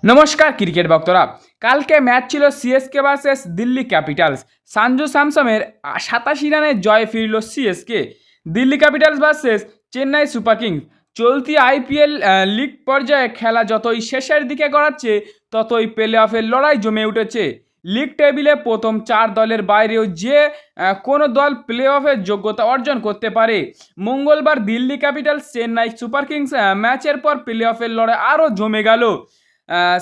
নমস্কার ক্রিকেট ভক্তরা। কালকে ম্যাচ ছিল CSK versus Delhi Capitals. Sanju স্যামসনের 87 রানে জয় ফিরল CSK. Delhi Capitals versus Chennai super Kings. চলতি আইপিএল লিগ পর্যায়ে খেলা যতই শেষের দিকে গড়াচ্ছে, ততই প্লে অফের লড়াই জমে উঠেছে। লিগ টেবিলে প্রথম 4 দলের বাইরেও যে কোনো দল প্লে অফের যোগ্যতা অর্জন করতে পারে। মঙ্গলবার Delhi capitals Chennai super kings ম্যাচের পর প্লে অফের লড়াই আরও জমে গেল।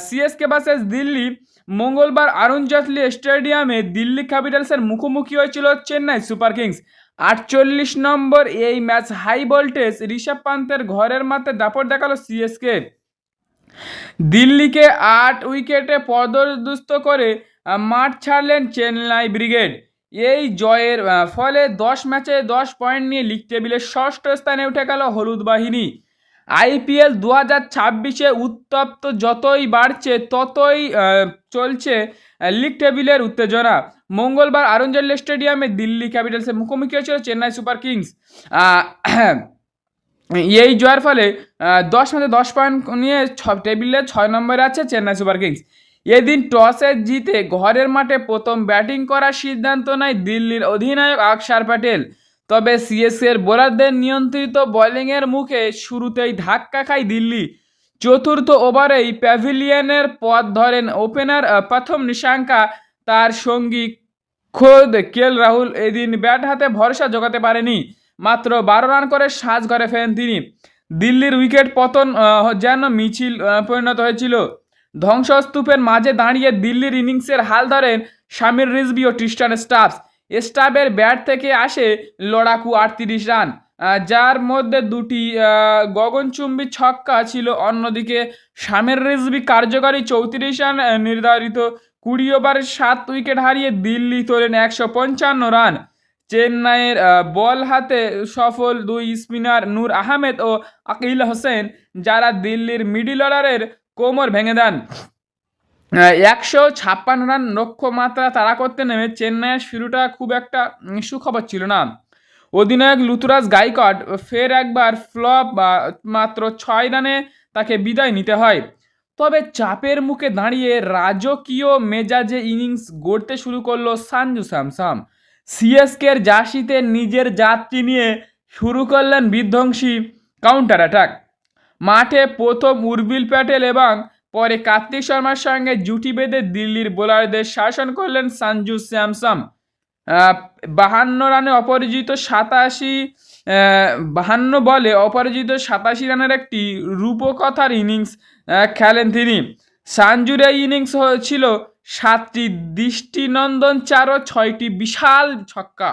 CSK versus Delhi. মঙ্গলবার অরুণ জেটলি স্টেডিয়ামে দিল্লি ক্যাপিটালসের মুখোমুখি হয়েছিল চেন্নাই সুপার কিংস। 48 নম্বর এই ম্যাচ হাই ভোল্টেজ। ঋষভ পান্তের ঘরের মাঠে দাপট দেখালো সিএসকে। দিল্লিকে 8 উইকেটে পর্যদুস্ত করে মাঠ ছাড়লেন চেন্নাই ব্রিগেড। এই জয়ের ফলে 10 ম্যাচে 10 পয়েন্ট নিয়ে লিগ টেবিলের ষষ্ঠ স্থানে উঠে গেল হলুদ বাহিনী। আইপিএল 2026-এ উত্তপ্ত যতই বাড়ছে, ততই চলছে লিগ টেবিলের উত্তেজনা। মঙ্গলবার অরুণ জেটলি স্টেডিয়ামে দিল্লি ক্যাপিটালসের মুখোমুখি হয়েছিল চেন্নাই সুপার কিংস। এই জয়ের ফলে 10 ম্যাচে 10 পয়েন্ট নিয়ে টেবিলে 6 নম্বরে আছে চেন্নাই সুপার কিংস। এদিন টসে জিতে ঘরের মাঠে প্রথম ব্যাটিং করার সিদ্ধান্ত নেয় দিল্লির অধিনায়ক অক্ষর প্যাটেল। তবে সিএসকের বোলারদের নিয়ন্ত্রিত বোলিংয়ের মুখে শুরুতেই ধাক্কা খায় দিল্লি। চতুর্থ ওভারেই প্যাভিলিয়নের পথ ধরেন ওপেনার প্রথম নিশাঙ্কা। তার সঙ্গী খোদ কেএল রাহুল এদিন ব্যাট হাতে ভরসা জোগাতে পারেনি। মাত্র 12 রান করে সাজ ঘরে ফেরেন তিনি। দিল্লির উইকেট পতন যেন মিছিল পরিণত হয়েছিল। ধ্বংসস্তূপের মাঝে দাঁড়িয়ে দিল্লির ইনিংসের হাল ধরেন শামির রিজভী ও ট্রিস্টান স্টাবের ব্যাট থেকে আসে লড়াকু 38 রান, যার মধ্যে 2টি গগনচুম্বী ছক্কা ছিল। অন্যদিকে শামির রিজভী কার্যকারী 34 রান নির্ধারিত 20 ওভারে 7 উইকেট হারিয়ে দিল্লি তোলেন 155 রান। চেন্নাইয়ের বল হাতে সফল 2 স্পিনার নূর আহমেদ ও আকিল হোসেন, যারা দিল্লির মিডল অর্ডারের কোমর ভেঙে দেন। 156 রান লক্ষ্যমাত্রা তাড়া করতে নেমে চেন্নাইয়ের শুরুটা খুব একটা সুখবর ছিল না। অধিনায়ক ঋতুরাজ গাইকোয়াড ফের একবার ফ্লপ, মাত্র 6 রানে তাকে বিদায় নিতে হয়। তবে চাপের মুখে দাঁড়িয়ে রাজকীয় মেজাজে ইনিংস গড়তে শুরু করলো সঞ্জু স্যামসন। সিএসকের জার্সিতে নিজের যাত্রী নিয়ে শুরু করলেন বিধ্বংসী কাউন্টার অ্যাটাক। মাঠে প্রথম উর্বিল প্যাটেল এবং পরে কার্তিক শর্মার সঙ্গে জুটি বেঁধে দিল্লির বোলারদের শাসন করলেন সঞ্জু স্যামসন। 52 রানে অপরাজিত 52 বলে অপরাজিত 87 রানের একটি রূপকথার ইনিংস খেলেন তিনি। সঞ্জুর এই ইনিংস ছিল 7টি দৃষ্টিনন্দন 4 ও 6টি বিশাল ছক্কা।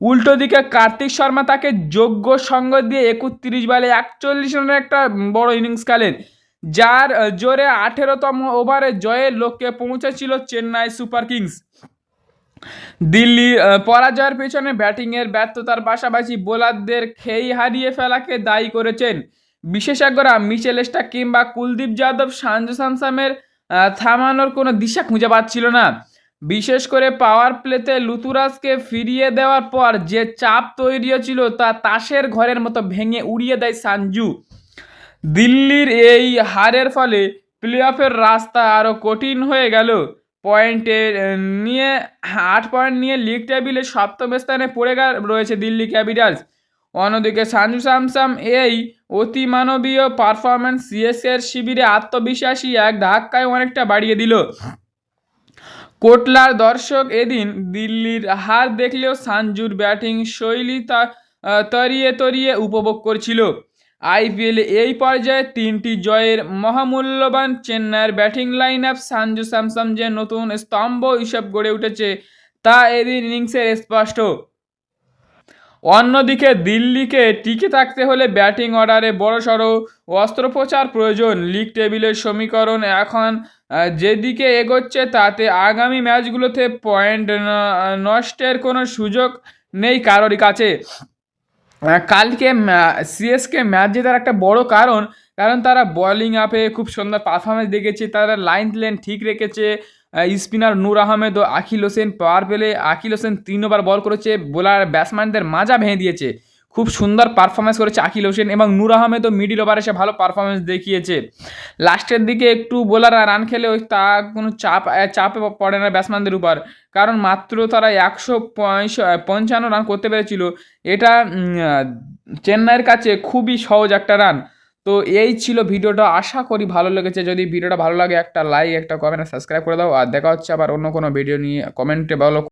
উল্টো দিকে কার্তিক শর্মা তাকে যোগ্য সঙ্গ দিয়ে 31 বলে 41 রানের একটা বড় ইনিংস খেলেন, যার জোরে 18তম ওভারে জয়ের লক্ষ্যে পৌঁছেছিল চেন্নাই সুপার কিংস। দিল্লি পরাজয়ের পেছনে ব্যাটিংয়ের ব্যর্থতার পাশাপাশি বোলারদের খেই হারিয়ে ফেলাকে দায়ী করেছেন বিশেষজ্ঞরা। মিচেল স্টার্ক কিংবা কুলদীপ যাদব সঞ্জু স্যামসনের থামানোর কোনো দিশা খুঁজে পাচ্ছিল না। বিশেষ করে পাওয়ার প্লেতে ঋতুরাজকে ফিরিয়ে দেওয়ার পর যে চাপ তৈরি হয়েছিল, তা তাসের ঘরের মতো ভেঙে উড়িয়ে দেয় সঞ্জু। দিল্লির এই হারের ফলে প্লে অফের রাস্তা আরও কঠিন হয়ে গেল। 8 পয়েন্ট নিয়ে লিগ টেবিলে 7ম স্থানে পড়ে রয়েছে দিল্লি ক্যাপিটালস। অন্যদিকে সঞ্জু স্যামসন এই অতিমানবীয় পারফরম্যান্স সিএসকের শিবিরে আত্মবিশ্বাসী এক ধাক্কায় অনেকটা বাড়িয়ে দিল। কোটলার দর্শক এদিন দিল্লির হার দেখলেও সঞ্জুর ব্যাটিং শৈলী তরিয়ে তরিয়ে উপভোগ করছিল। আইপিএলে এই পর্যায়ে 3টি জয়ের মহামূল্যবান চেন্নাইয়ের batting line up Sanju Samson যে নতুন স্তম্ভ হিসেবে গড়ে উঠেছে, তা এদিন ইনিংসের স্পষ্ট। অন্যদিকে দিল্লিকে টিকে থাকতে হলে ব্যাটিং অর্ডারে বড়সড় অস্ত্রোপচার প্রয়োজন। লিগ টেবিলের সমীকরণ এখন যেদিকে এগোচ্ছে, তাতে আগামী ম্যাচগুলোতে পয়েন্ট নষ্টের কোনো সুযোগ নেই কারোরই কাছে। কালকে সিএসকে ম্যাচ জেতার একটা বড় কারণ তারা বোলিং আপে খুব সুন্দর পারফরমেন্স দেখেছে। তারা লাইন ঠিক রেখেছে। স্পিনার নূর আহমেদ ও Akeal Hosein power play Akeal Hosein 3 over ball করেছে, বোলার ব্যাটসম্যানদের মাজা ভেঙে দিয়েছে। খুব সুন্দর পারফরমেন্স করেছে আকিল হোসেন, এবং নূর আহমেদও মিডিল ওভারে এসে ভালো পারফরমেন্স দেখিয়েছে। লাস্টের দিকে একটু বোলাররা রান খেলে ওই তা কোনো চাপে পড়ে না ব্যাটসম্যানদের উপর, কারণ মাত্র তারা 155 রান করতে পেরেছিল। এটা চেন্নাইয়ের কাছে খুবই সহজ একটা রান। তো এই ছিল ভিডিওটা, আশা করি ভালো লেগেছে। যদি ভিডিওটা ভালো লাগে একটা লাইক, একটা কমেন্ট, সাবস্ক্রাইব করে দাও। আর দেখা হচ্ছে আবার অন্য কোনো ভিডিও নিয়ে, কমেন্টে বলো।